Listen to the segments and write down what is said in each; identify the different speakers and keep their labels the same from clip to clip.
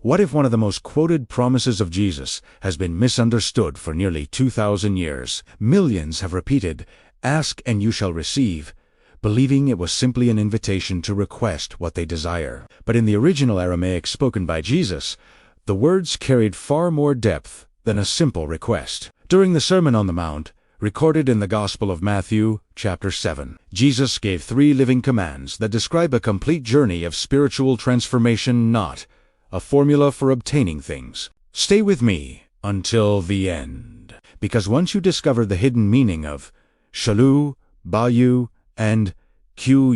Speaker 1: What if one of the most quoted promises of Jesus has been misunderstood for nearly 2,000 years? Millions have repeated, "Ask and you shall receive," believing it was simply an invitation to request what they desire. But in the original Aramaic spoken by Jesus, the words carried far more depth than a simple request. During the Sermon on the Mount, recorded in the Gospel of Matthew, chapter 7, Jesus gave 3 living commands that describe a complete journey of spiritual transformation, not a formula for obtaining things. Stay with me until the end, because once you discover the hidden meaning of Shaloo, Beayu, and Qushu,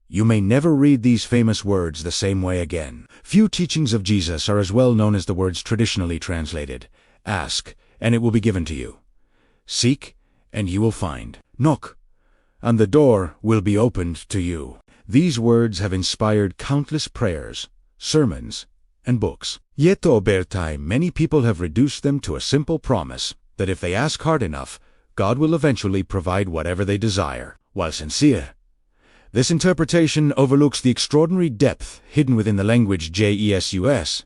Speaker 1: you may never read these famous words the same way again. Few teachings of Jesus are as well known as the words traditionally translated. Ask, and it will be given to you. Seek, and you will find. Knock, and the door will be opened to you. These words have inspired countless prayers, sermons, and books. Yet over time, many people have reduced them to a simple promise that if they ask hard enough, God will eventually provide whatever they desire. While sincere, this interpretation overlooks the extraordinary depth hidden within the language Jesus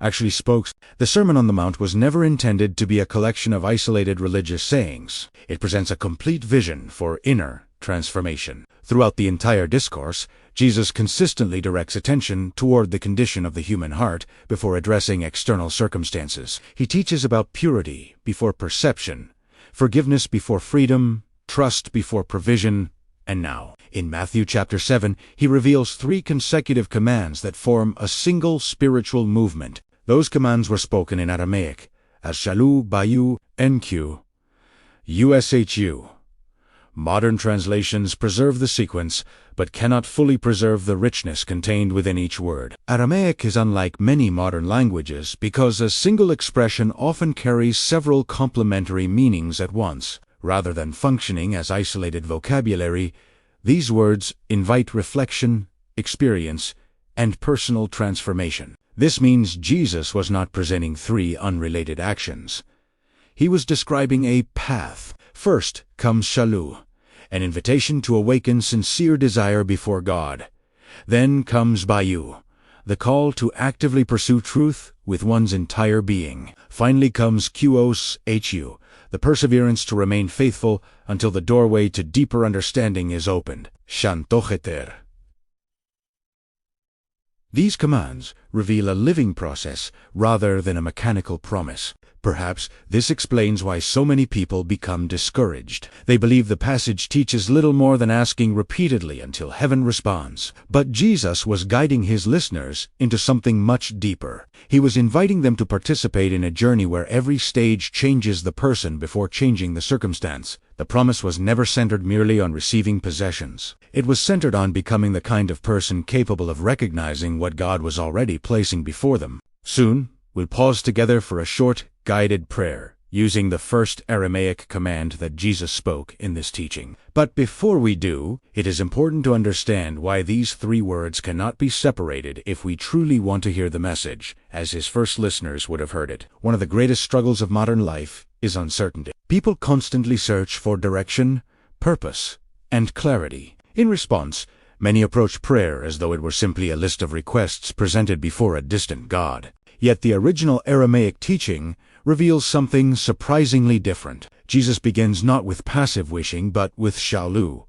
Speaker 1: actually spoke. The Sermon on the Mount was never intended to be a collection of isolated religious sayings. It presents a complete vision for inner transformation. Throughout the entire discourse, Jesus consistently directs attention toward the condition of the human heart before addressing external circumstances. He teaches about purity before perception, forgiveness before freedom, trust before provision, and now, in Matthew chapter 7, he reveals 3 consecutive commands that form a single spiritual movement. Those commands were spoken in Aramaic as Shaloo, Beayu, and Qushu. Modern translations preserve the sequence, but cannot fully preserve the richness contained within each word. Aramaic is unlike many modern languages because a single expression often carries several complementary meanings at once. Rather than functioning as isolated vocabulary, these words invite reflection, experience, and personal transformation. This means Jesus was not presenting 3 unrelated actions. He was describing a path. First comes Shaloo, an invitation to awaken sincere desire before God. Then comes Beayu, the call to actively pursue truth with one's entire being. Finally comes Qushu, the perseverance to remain faithful until the doorway to deeper understanding is opened. Shantocheter. These commands reveal a living process rather than a mechanical promise. Perhaps this explains why so many people become discouraged. They believe the passage teaches little more than asking repeatedly until heaven responds. But Jesus was guiding his listeners into something much deeper. He was inviting them to participate in a journey where every stage changes the person before changing the circumstance. The promise was never centered merely on receiving possessions. It was centered on becoming the kind of person capable of recognizing what God was already placing before them. Soon, we'll pause together for a short, guided prayer, using the first Aramaic command that Jesus spoke in this teaching. But before we do, it is important to understand why these 3 words cannot be separated if we truly want to hear the message, as his first listeners would have heard it. One of the greatest struggles of modern life is uncertainty. People constantly search for direction, purpose, and clarity. In response, many approach prayer as though it were simply a list of requests presented before a distant God. Yet the original Aramaic teaching reveals something surprisingly different. Jesus begins not with passive wishing, but with Shaloo,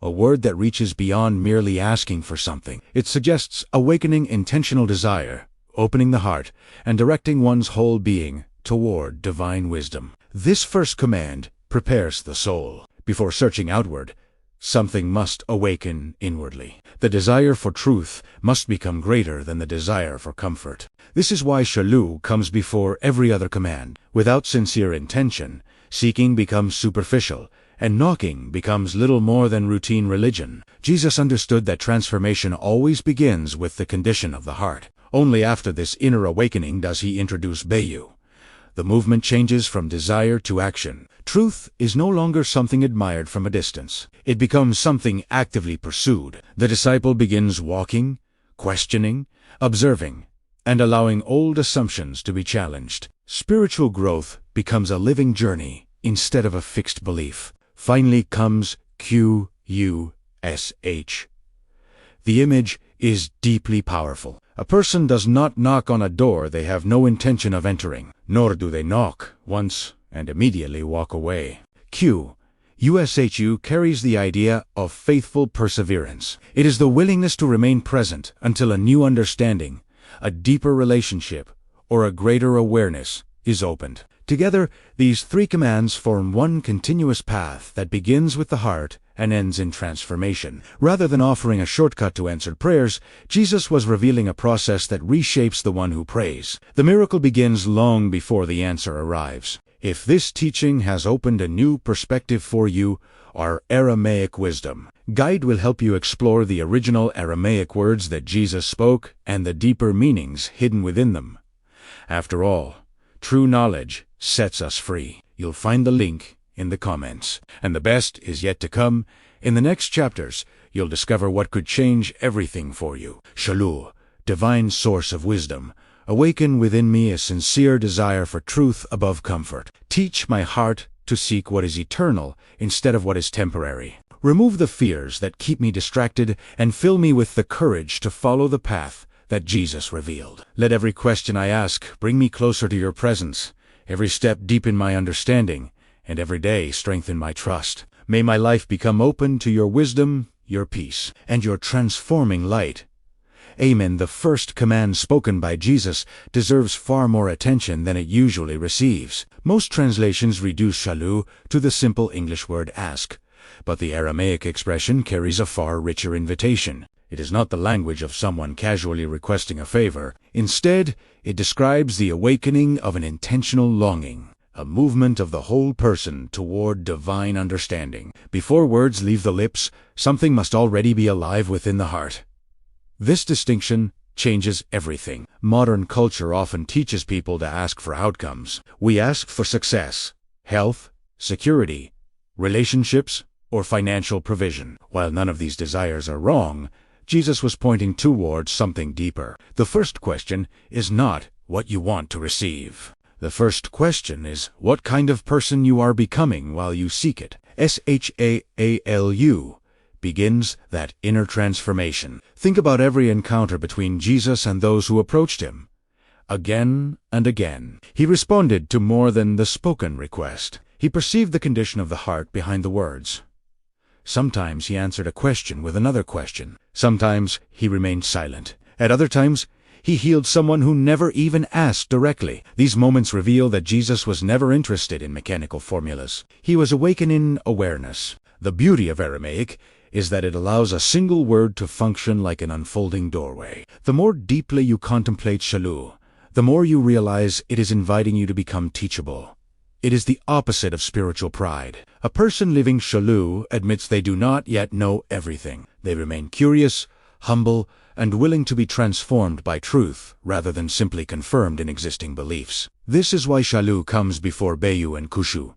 Speaker 1: a word that reaches beyond merely asking for something. It suggests awakening intentional desire, opening the heart, and directing one's whole being toward divine wisdom. This first command prepares the soul. Before searching outward, something must awaken inwardly. The desire for truth must become greater than the desire for comfort. This is why Shaloo comes before every other command. Without sincere intention, seeking becomes superficial, and knocking becomes little more than routine religion. Jesus understood that transformation always begins with the condition of the heart. Only after this inner awakening does he introduce Beayu. The movement changes from desire to action. Truth is no longer something admired from a distance. It becomes something actively pursued. The disciple begins walking, questioning, observing, and allowing old assumptions to be challenged. Spiritual growth becomes a living journey instead of a fixed belief. Finally comes Qushu. The image is deeply powerful. A person does not knock on a door they have no intention of entering, nor do they knock once and immediately walk away. Qushu carries the idea of faithful perseverance. It is the willingness to remain present until a new understanding, a deeper relationship, or a greater awareness is opened. Together, these three commands form one continuous path that begins with the heart and ends in transformation. Rather than offering a shortcut to answered prayers, Jesus was revealing a process that reshapes the one who prays. The miracle begins long before the answer arrives. If this teaching has opened a new perspective for you, our Aramaic wisdom guide will help you explore the original Aramaic words that Jesus spoke and the deeper meanings hidden within them. After all, true knowledge sets us free. You'll find the link in the comments. And the best is yet to come. In the next chapters, you'll discover what could change everything for you. Shaloo, divine source of wisdom, awaken within me a sincere desire for truth above comfort. Teach my heart to seek what is eternal instead of what is temporary. Remove the fears that keep me distracted and fill me with the courage to follow the path that Jesus revealed. Let every question I ask bring me closer to your presence, every step deepen my understanding, and every day strengthen my trust. May my life become open to your wisdom, your peace, and your transforming light. Amen. The first command spoken by Jesus deserves far more attention than it usually receives. Most translations reduce shaloo to the simple English word ask, but the Aramaic expression carries a far richer invitation. It is not the language of someone casually requesting a favor. Instead, it describes the awakening of an intentional longing, a movement of the whole person toward divine understanding. Before words leave the lips, something must already be alive within the heart. This distinction changes everything. Modern culture often teaches people to ask for outcomes. We ask for success, health, security, relationships, or financial provision. While none of these desires are wrong, Jesus was pointing towards something deeper. The first question is not what you want to receive. The first question is what kind of person you are becoming while you seek it. Shaloo begins that inner transformation. Think about every encounter between Jesus and those who approached him. Again and again, he responded to more than the spoken request. He perceived the condition of the heart behind the words. Sometimes he answered a question with another question. Sometimes he remained silent. At other times, he healed someone who never even asked directly. These moments reveal that Jesus was never interested in mechanical formulas. He was awakening awareness. The beauty of Aramaic is that it allows a single word to function like an unfolding doorway. The more deeply you contemplate Shaloo, the more you realize it is inviting you to become teachable. It is the opposite of spiritual pride. A person living Shaloo admits they do not yet know everything. They remain curious, humble, and willing to be transformed by truth rather than simply confirmed in existing beliefs. This is why Shaloo comes before Beayu and Qushu.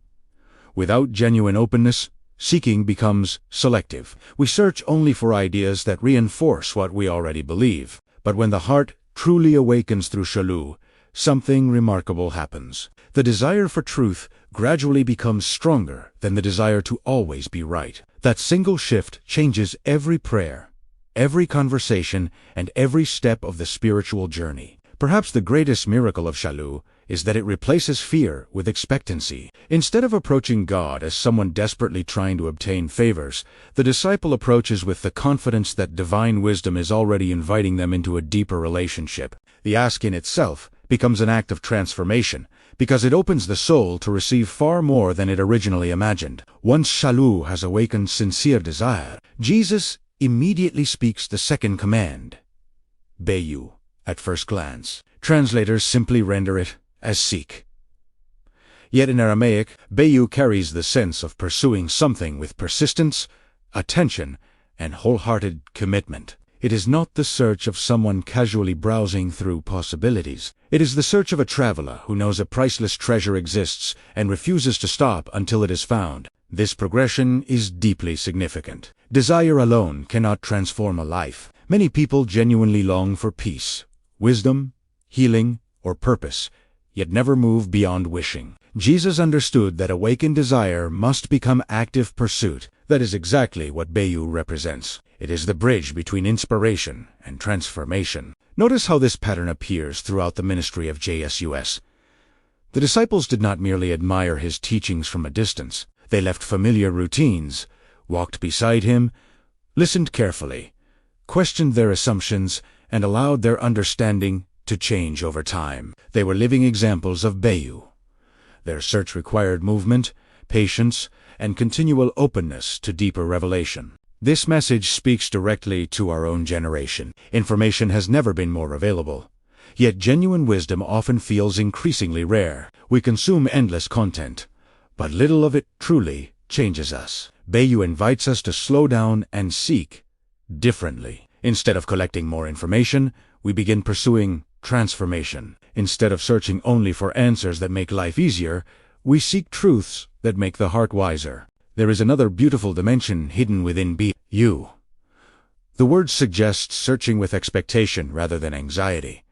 Speaker 1: Without genuine openness, seeking becomes selective. We search only for ideas that reinforce what we already believe. But when the heart truly awakens through Shaloo, something remarkable happens. The desire for truth gradually becomes stronger than the desire to always be right. That single shift changes every prayer, every conversation, and every step of the spiritual journey. Perhaps the greatest miracle of Shaloo is that it replaces fear with expectancy. Instead of approaching God as someone desperately trying to obtain favors, the disciple approaches with the confidence that divine wisdom is already inviting them into a deeper relationship. The ask in itself becomes an act of transformation, because it opens the soul to receive far more than it originally imagined. Once Shaloo has awakened sincere desire, Jesus immediately speaks the second command, Beayu, at first glance. Translators simply render it as seek. Yet in Aramaic, Beayu carries the sense of pursuing something with persistence, attention, and wholehearted commitment. It is not the search of someone casually browsing through possibilities. It is the search of a traveler who knows a priceless treasure exists and refuses to stop until it is found. This progression is deeply significant. Desire alone cannot transform a life. Many people genuinely long for peace, wisdom, healing, or purpose, yet never move beyond wishing. Jesus understood that awakened desire must become active pursuit, That is exactly what Beayu represents. It is the bridge between inspiration and transformation. Notice how this pattern appears throughout the ministry of JSUS. The disciples did not merely admire his teachings from a distance. They left familiar routines, walked beside him, listened carefully, questioned their assumptions, and allowed their understanding to change over time. They were living examples of Beayu. Their search required movement, patience, and continual openness to deeper revelation. This message speaks directly to our own generation. Information has never been more available. Yet genuine wisdom often feels increasingly rare. We consume endless content, but little of it truly changes us. Beayu invites us to slow down and seek differently. Instead of collecting more information, we begin pursuing transformation. Instead of searching only for answers that make life easier, we seek truths that make the heart wiser. There is another beautiful dimension hidden within Beayu. The word suggests searching with expectation rather than anxiety.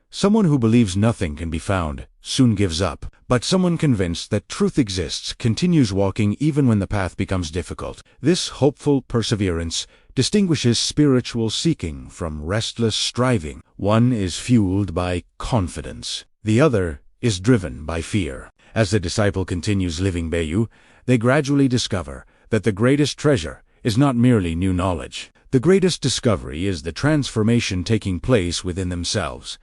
Speaker 1: Someone who believes nothing can be found soon gives up, but someone convinced that truth exists continues walking even when the path becomes difficult. This hopeful perseverance distinguishes spiritual seeking from restless striving. One is fueled by confidence. The other is driven by fear. As the disciple continues living Beayu, they gradually discover that the greatest treasure is not merely new knowledge. The greatest discovery is the transformation taking place within themselves.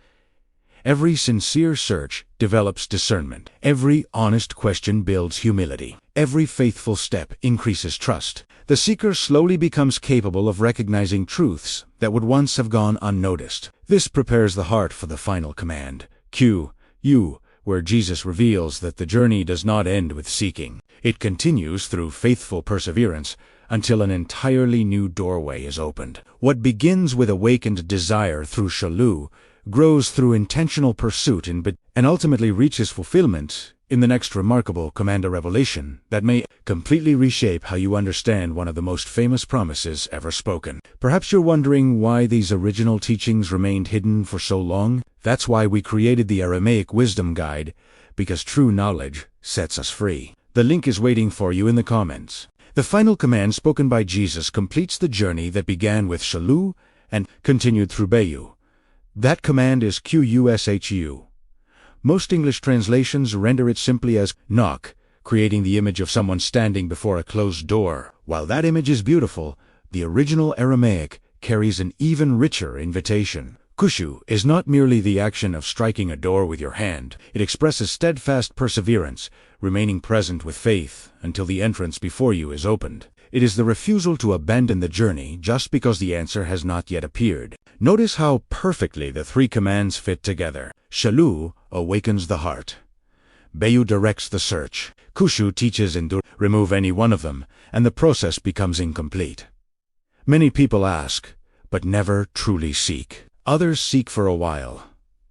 Speaker 1: Every sincere search develops discernment. Every honest question builds humility. Every faithful step increases trust. The seeker slowly becomes capable of recognizing truths that would once have gone unnoticed. This prepares the heart for the final command, Qushu, where Jesus reveals that the journey does not end with seeking. It continues through faithful perseverance until an entirely new doorway is opened. What begins with awakened desire through Shaloo grows through intentional pursuit and ultimately reaches fulfillment in the next remarkable command revelation that may completely reshape how you understand one of the most famous promises ever spoken. Perhaps you're wondering why these original teachings remained hidden for so long. That's why we created the Aramaic Wisdom Guide, because true knowledge sets us free. The link is waiting for you in the comments. The final command spoken by Jesus completes the journey that began with Shaloo and continued through Beayu. That command is Qushu. Most English translations render it simply as knock, creating the image of someone standing before a closed door. While that image is beautiful, the original Aramaic carries an even richer invitation. Qushu is not merely the action of striking a door with your hand. It expresses steadfast perseverance, remaining present with faith until the entrance before you is opened. It is the refusal to abandon the journey just because the answer has not yet appeared. Notice how perfectly the three commands fit together. Shaloo awakens the heart. Beayu directs the search. Qushu teaches endurance. Remove any one of them, and the process becomes incomplete. Many people ask, but never truly seek. Others seek for a while,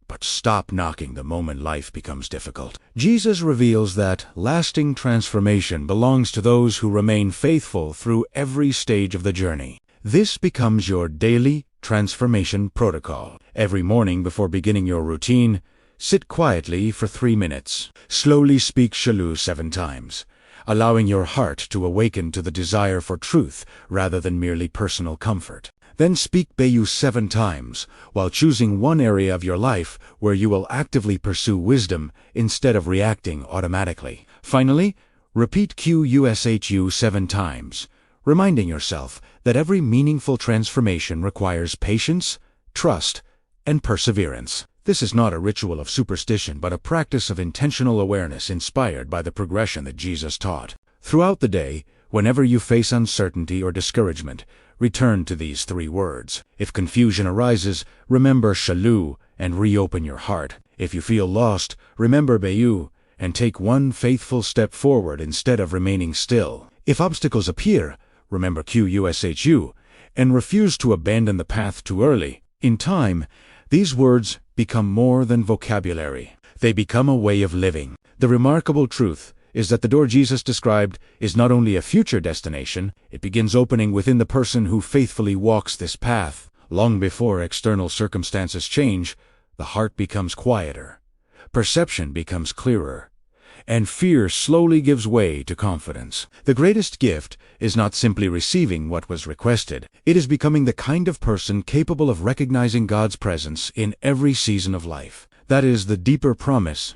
Speaker 1: but stop knocking the moment life becomes difficult. Jesus reveals that lasting transformation belongs to those who remain faithful through every stage of the journey. This becomes your daily transformation protocol. Every morning before beginning your routine, sit quietly for 3 minutes. Slowly speak Shaloo 7 times, allowing your heart to awaken to the desire for truth rather than merely personal comfort. Then speak Beayu 7 times, while choosing one area of your life where you will actively pursue wisdom instead of reacting automatically. Finally, repeat Qushu 7 times, reminding yourself that every meaningful transformation requires patience, trust, and perseverance. This is not a ritual of superstition, but a practice of intentional awareness inspired by the progression that Jesus taught. Throughout the day, whenever you face uncertainty or discouragement, return to these 3 words. If confusion arises, remember Shaloo and reopen your heart. If you feel lost, remember Beayu and take one faithful step forward instead of remaining still. If obstacles appear, remember Qushu and refuse to abandon the path too early. In time, these words become more than vocabulary. They become a way of living. The remarkable truth is that the door Jesus described is not only a future destination, it begins opening within the person who faithfully walks this path. Long before external circumstances change, the heart becomes quieter, perception becomes clearer, and fear slowly gives way to confidence. The greatest gift is not simply receiving what was requested. It is becoming the kind of person capable of recognizing God's presence in every season of life. That is the deeper promise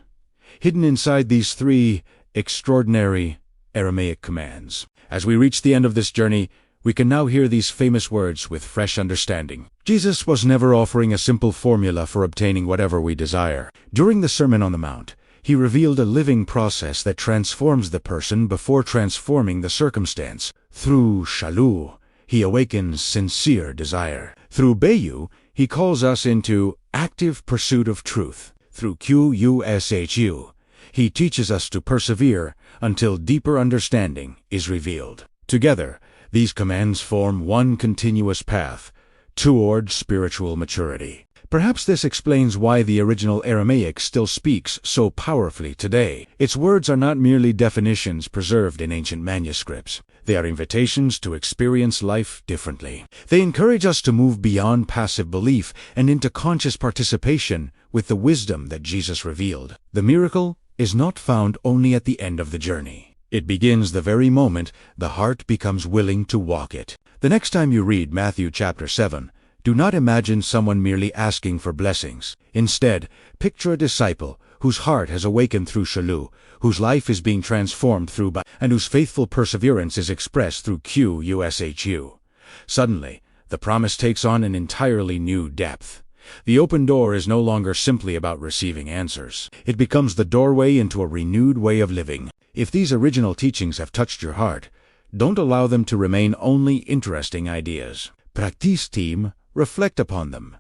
Speaker 1: hidden inside these three extraordinary Aramaic commands. As we reach the end of this journey, we can now hear these famous words with fresh understanding. Jesus was never offering a simple formula for obtaining whatever we desire. During the Sermon on the Mount, he revealed a living process that transforms the person before transforming the circumstance. Through Shaloo, he awakens sincere desire. Through Beayu, he calls us into active pursuit of truth. Through Qushu, he teaches us to persevere until deeper understanding is revealed. Together, these commands form one continuous path toward spiritual maturity. Perhaps this explains why the original Aramaic still speaks so powerfully today. Its words are not merely definitions preserved in ancient manuscripts. They are invitations to experience life differently. They encourage us to move beyond passive belief and into conscious participation with the wisdom that Jesus revealed. The miracle is not found only at the end of the journey. It begins the very moment the heart becomes willing to walk it. The next time you read Matthew chapter 7, do not imagine someone merely asking for blessings. Instead, picture a disciple whose heart has awakened through Shaloo, whose life is being transformed through Beayu, and whose faithful perseverance is expressed through Qushu. Suddenly, the promise takes on an entirely new depth. The open door is no longer simply about receiving answers. It becomes the doorway into a renewed way of living. If these original teachings have touched your heart, don't allow them to remain only interesting ideas. Practice, team. Reflect upon them.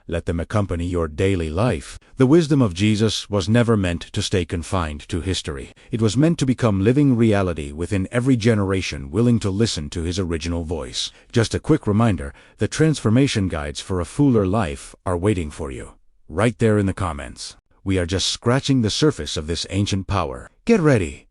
Speaker 1: Let them accompany your daily life. The wisdom of Jesus was never meant to stay confined to history. It was meant to become living reality within every generation willing to listen to his original voice. Just a quick reminder, the transformation guides for a fuller life are waiting for you, right there in the comments. We are just scratching the surface of this ancient power. Get ready,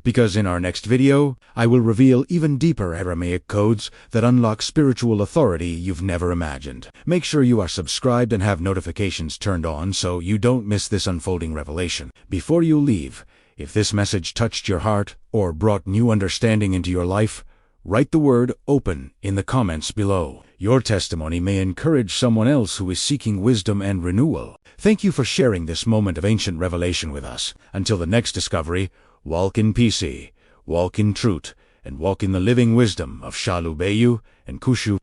Speaker 1: because in our next video, I will reveal even deeper Aramaic codes that unlock spiritual authority you've never imagined. Make sure you are subscribed and have notifications turned on so you don't miss this unfolding revelation. Before you leave, if this message touched your heart or brought new understanding into your life, write the word "open" in the comments below. Your testimony may encourage someone else who is seeking wisdom and renewal. Thank you for sharing this moment of ancient revelation with us. Until the next discovery, walk in peace, walk in truth, and walk in the living wisdom of Shaloo, Beayu, and Qushu.